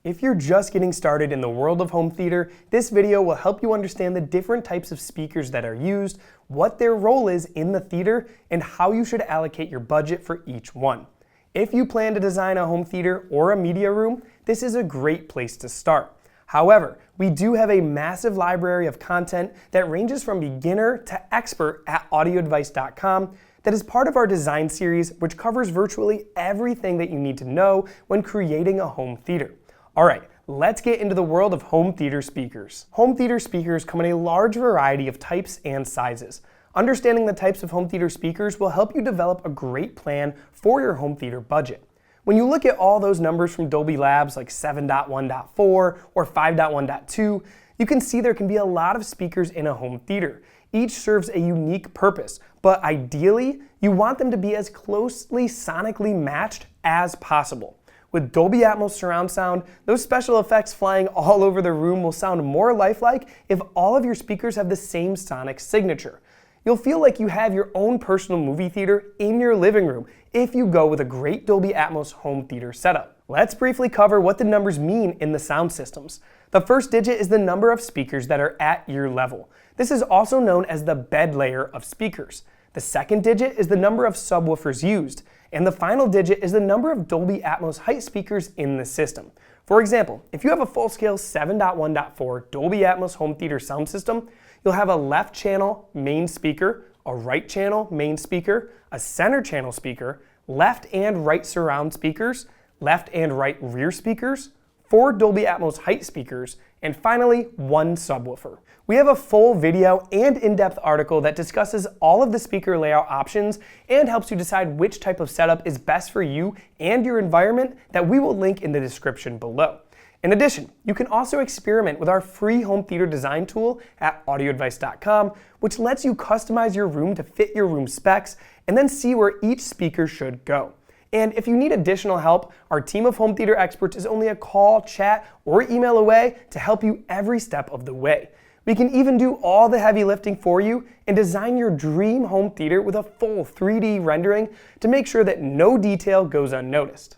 If you're just getting started in the world of home theater, this video will help you understand the different types of speakers that are used, what their role is in the theater, and how you should allocate your budget for each one. If you plan to design a home theater or a media room, this is a great place to start. However, we do have a massive library of content that ranges from beginner to expert at audioadvice.com that is part of our design series, which covers virtually everything that you need to know when creating a home theater. Alright, let's get into the world of home theater speakers. Home theater speakers come in a large variety of types and sizes. Understanding the types of home theater speakers will help you develop a great plan for your home theater budget. When you look at all those numbers from Dolby Labs like 7.1.4 or 5.1.2, you can see there can be a lot of speakers in a home theater. Each serves a unique purpose, but ideally, you want them to be as closely sonically matched as possible. With Dolby Atmos surround sound, those special effects flying all over the room will sound more lifelike if all of your speakers have the same sonic signature. You'll feel like you have your own personal movie theater in your living room if you go with a great Dolby Atmos home theater setup. Let's briefly cover what the numbers mean in the sound systems. The first digit is the number of speakers that are at ear level. This is also known as the bed layer of speakers. The second digit is the number of subwoofers used. And the final digit is the number of Dolby Atmos height speakers in the system. For example, if you have a full-scale 7.1.4 Dolby Atmos home theater sound system, you'll have a left channel main speaker, a right channel main speaker, a center channel speaker, left and right surround speakers, left and right rear speakers, 4 Dolby Atmos height speakers, and finally, 1 subwoofer. We have a full video and in-depth article that discusses all of the speaker layout options and helps you decide which type of setup is best for you and your environment that we will link in the description below. In addition, you can also experiment with our free home theater design tool at audioadvice.com, which lets you customize your room to fit your room specs and then see where each speaker should go. And if you need additional help, our team of home theater experts is only a call, chat, or email away to help you every step of the way. We can even do all the heavy lifting for you and design your dream home theater with a full 3D rendering to make sure that no detail goes unnoticed.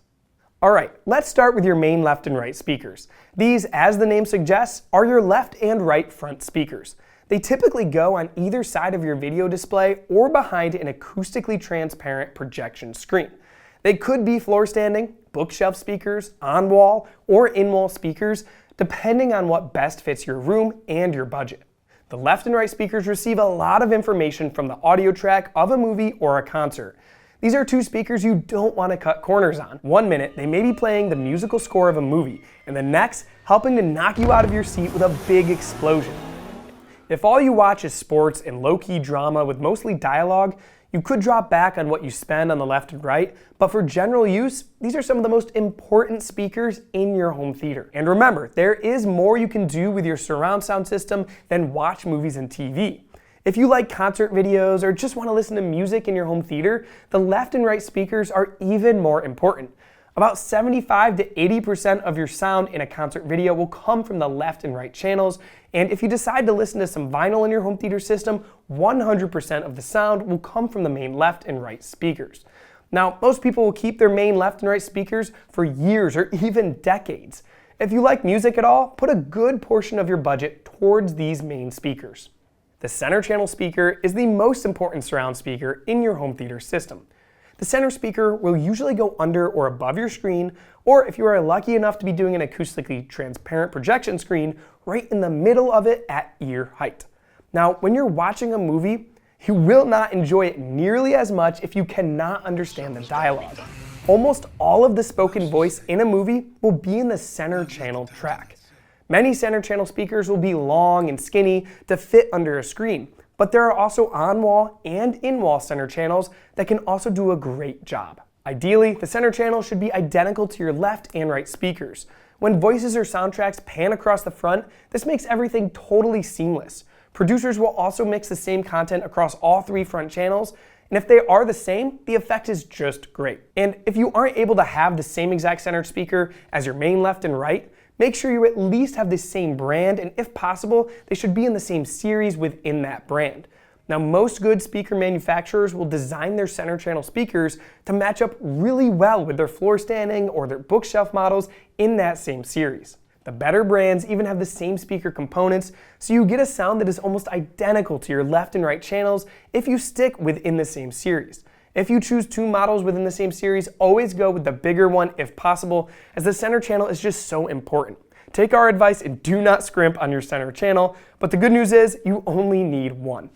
Alright, let's start with your main left and right speakers. These, as the name suggests, are your left and right front speakers. They typically go on either side of your video display or behind an acoustically transparent projection screen. They could be floor standing, bookshelf speakers, on-wall, or in-wall speakers, depending on what best fits your room and your budget. The left and right speakers receive a lot of information from the audio track of a movie or a concert. These are two speakers you don't want to cut corners on. One minute, they may be playing the musical score of a movie, and the next, helping to knock you out of your seat with a big explosion. If all you watch is sports and low-key drama with mostly dialogue, you could drop back on what you spend on the left and right, but for general use, these are some of the most important speakers in your home theater. And remember, there is more you can do with your surround sound system than watch movies and TV. If you like concert videos or just want to listen to music in your home theater, the left and right speakers are even more important. About 75 to 80% of your sound in a concert video will come from the left and right channels, and if you decide to listen to some vinyl in your home theater system, 100% of the sound will come from the main left and right speakers. Now, most people will keep their main left and right speakers for years or even decades. If you like music at all, put a good portion of your budget towards these main speakers. The center channel speaker is the most important surround speaker in your home theater system. The center speaker will usually go under or above your screen, or if you are lucky enough to be doing an acoustically transparent projection screen, right in the middle of it at ear height. Now, when you're watching a movie, you will not enjoy it nearly as much if you cannot understand the dialogue. Almost all of the spoken voice in a movie will be in the center channel track. Many center channel speakers will be long and skinny to fit under a screen, but there are also on-wall and in-wall center channels that can also do a great job. Ideally, the center channel should be identical to your left and right speakers. When voices or soundtracks pan across the front, this makes everything totally seamless. Producers will also mix the same content across all 3 front channels, and if they are the same, the effect is just great. And if you aren't able to have the same exact center speaker as your main left and right, make sure you at least have the same brand, and if possible, they should be in the same series within that brand. Now, most good speaker manufacturers will design their center channel speakers to match up really well with their floor standing or their bookshelf models in that same series. The better brands even have the same speaker components, so you get a sound that is almost identical to your left and right channels if you stick within the same series. If you choose two models within the same series, always go with the bigger one if possible, as the center channel is just so important. Take our advice and do not scrimp on your center channel, but the good news is you only need one.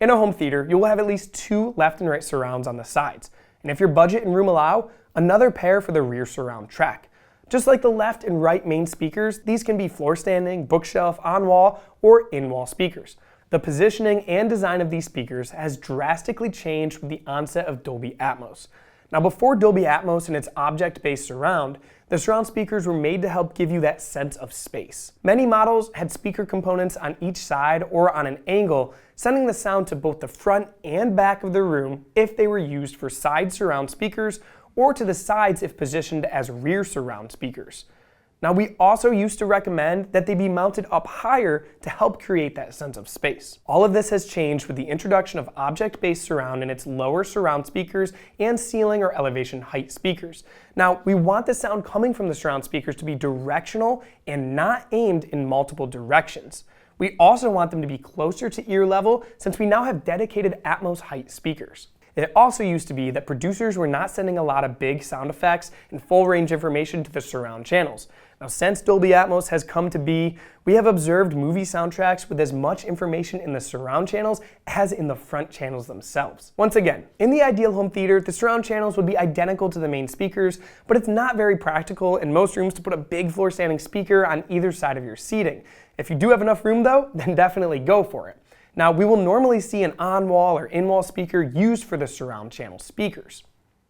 In a home theater, you will have at least two left and right surrounds on the sides, and if your budget and room allow, another pair for the rear surround track. Just like the left and right main speakers, these can be floor standing, bookshelf, on-wall, or in-wall speakers. The positioning and design of these speakers has drastically changed with the onset of Dolby Atmos. Now, before Dolby Atmos and its object-based surround, the surround speakers were made to help give you that sense of space. Many models had speaker components on each side or on an angle, sending the sound to both the front and back of the room if they were used for side surround speakers, or to the sides if positioned as rear surround speakers. Now, we also used to recommend that they be mounted up higher to help create that sense of space. All of this has changed with the introduction of object-based surround and its lower surround speakers and ceiling or elevation height speakers. Now, we want the sound coming from the surround speakers to be directional and not aimed in multiple directions. We also want them to be closer to ear level since we now have dedicated Atmos height speakers. It also used to be that producers were not sending a lot of big sound effects and full range information to the surround channels. Now, since Dolby Atmos has come to be, we have observed movie soundtracks with as much information in the surround channels as in the front channels themselves. Once again, in the ideal home theater, the surround channels would be identical to the main speakers, but it's not very practical in most rooms to put a big floor standing speaker on either side of your seating. If you do have enough room though, then definitely go for it. Now, we will normally see an on-wall or in-wall speaker used for the surround channel speakers.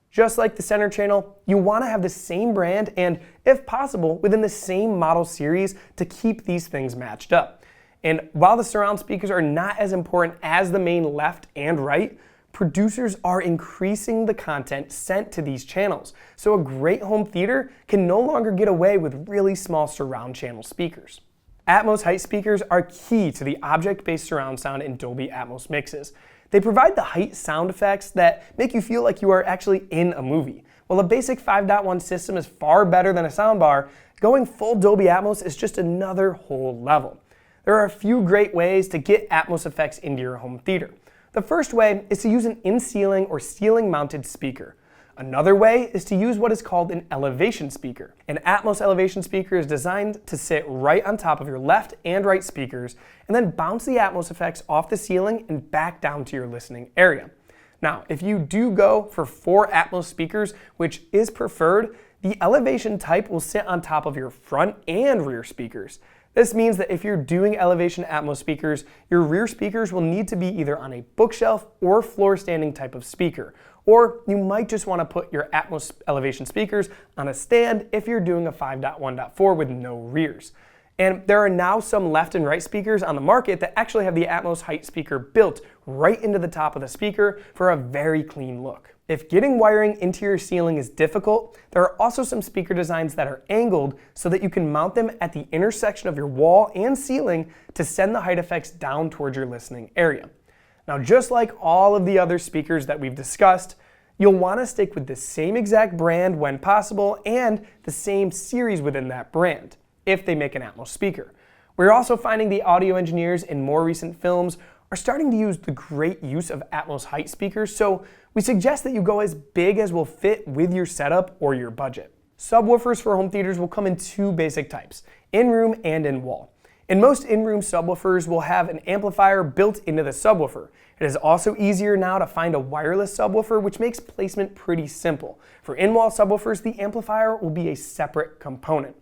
Just like the center channel, you want to have the same brand and, if possible, within the same model series to keep these things matched up. And while the surround speakers are not as important as the main left and right, producers are increasing the content sent to these channels, so a great home theater can no longer get away with really small surround channel speakers. Atmos height speakers are key to the object-based surround sound in Dolby Atmos mixes. They provide the height sound effects that make you feel like you are actually in a movie. While a basic 5.1 system is far better than a soundbar, going full Dolby Atmos is just another whole level. There are a few great ways to get Atmos effects into your home theater. The first way is to use an in-ceiling or ceiling-mounted speaker. Another way is to use what is called an elevation speaker. An Atmos elevation speaker is designed to sit right on top of your left and right speakers and then bounce the Atmos effects off the ceiling and back down to your listening area. Now, if you do go for 4 Atmos speakers, which is preferred, the elevation type will sit on top of your front and rear speakers. This means that if you're doing elevation Atmos speakers, your rear speakers will need to be either on a bookshelf or floor standing type of speaker. Or you might just want to put your Atmos elevation speakers on a stand if you're doing a 5.1.4 with no rears. And there are now some left and right speakers on the market that actually have the Atmos height speaker built right into the top of the speaker for a very clean look. If getting wiring into your ceiling is difficult, there are also some speaker designs that are angled so that you can mount them at the intersection of your wall and ceiling to send the height effects down towards your listening area. Now, just like all of the other speakers that we've discussed, you'll want to stick with the same exact brand when possible and the same series within that brand, if they make an Atmos speaker. We're also finding the audio engineers in more recent films are starting to use the great use of Atmos height speakers, so we suggest that you go as big as will fit with your setup or your budget. Subwoofers for home theaters will come in 2 basic types, in-room and in-wall. In most in-room subwoofers will have an amplifier built into the subwoofer. It is also easier now to find a wireless subwoofer, which makes placement pretty simple. For in-wall subwoofers, the amplifier will be a separate component.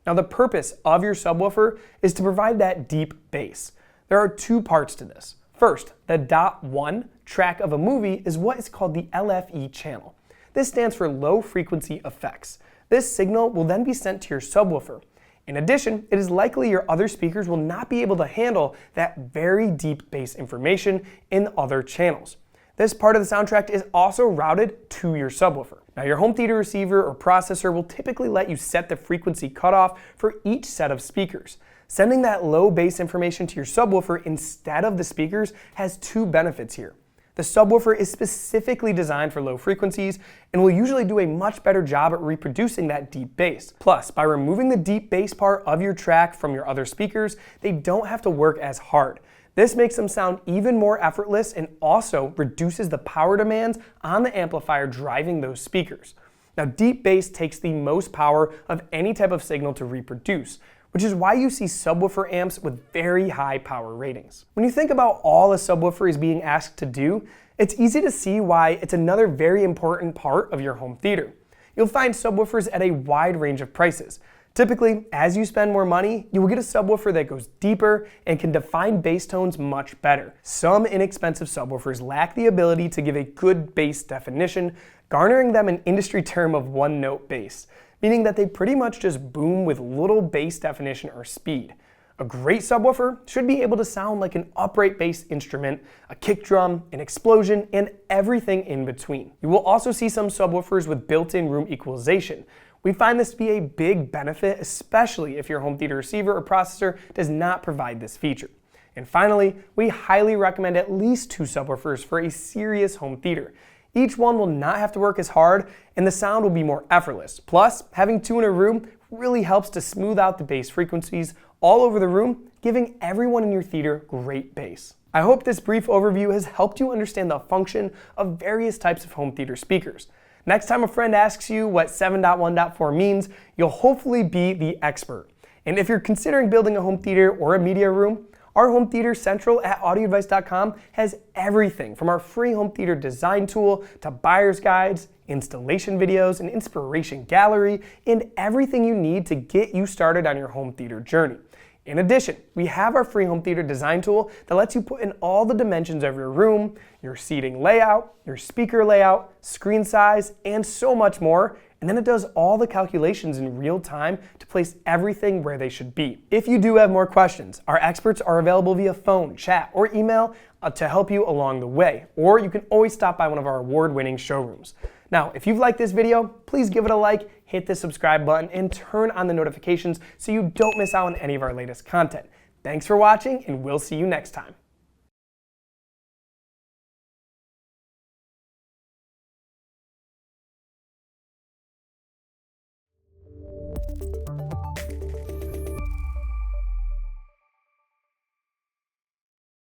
Now, the purpose of your subwoofer is to provide that deep bass. There are 2 parts to this. First, the .1 track of a movie is what is called the LFE channel. This stands for low frequency effects. This signal will then be sent to your subwoofer. In addition, it is likely your other speakers will not be able to handle that very deep bass information in other channels. This part of the soundtrack is also routed to your subwoofer. Now, your home theater receiver or processor will typically let you set the frequency cutoff for each set of speakers. Sending that low bass information to your subwoofer instead of the speakers has 2 benefits here. The subwoofer is specifically designed for low frequencies and will usually do a much better job at reproducing that deep bass. Plus, by removing the deep bass part of your track from your other speakers, they don't have to work as hard. This makes them sound even more effortless and also reduces the power demands on the amplifier driving those speakers. Now, deep bass takes the most power of any type of signal to reproduce, which is why you see subwoofer amps with very high power ratings. When you think about all a subwoofer is being asked to do, it's easy to see why it's another very important part of your home theater. You'll find subwoofers at a wide range of prices. Typically, as you spend more money, you will get a subwoofer that goes deeper and can define bass tones much better. Some inexpensive subwoofers lack the ability to give a good bass definition, garnering them an industry term of one-note bass, meaning that they pretty much just boom with little bass definition or speed. A great subwoofer should be able to sound like an upright bass instrument, a kick drum, an explosion, and everything in between. You will also see some subwoofers with built-in room equalization. We find this to be a big benefit, especially if your home theater receiver or processor does not provide this feature. And finally, we highly recommend at least 2 subwoofers for a serious home theater. Each one will not have to work as hard, and the sound will be more effortless. Plus, having 2 in a room really helps to smooth out the bass frequencies all over the room, giving everyone in your theater great bass. I hope this brief overview has helped you understand the function of various types of home theater speakers. Next time a friend asks you what 7.1.4 means, you'll hopefully be the expert. And if you're considering building a home theater or a media room, our Home Theater Central at audioadvice.com has everything from our free home theater design tool to buyer's guides, installation videos, an inspiration gallery, and everything you need to get you started on your home theater journey. In addition, we have our free home theater design tool that lets you put in all the dimensions of your room, your seating layout, your speaker layout, screen size, and so much more. And then it does all the calculations in real time to place everything where they should be. If you do have more questions, our experts are available via phone, chat, or email to help you along the way. Or you can always stop by one of our award-winning showrooms. Now, if you've liked this video, please give it a like, hit the subscribe button, and turn on the notifications so you don't miss out on any of our latest content. Thanks for watching, and we'll see you next time.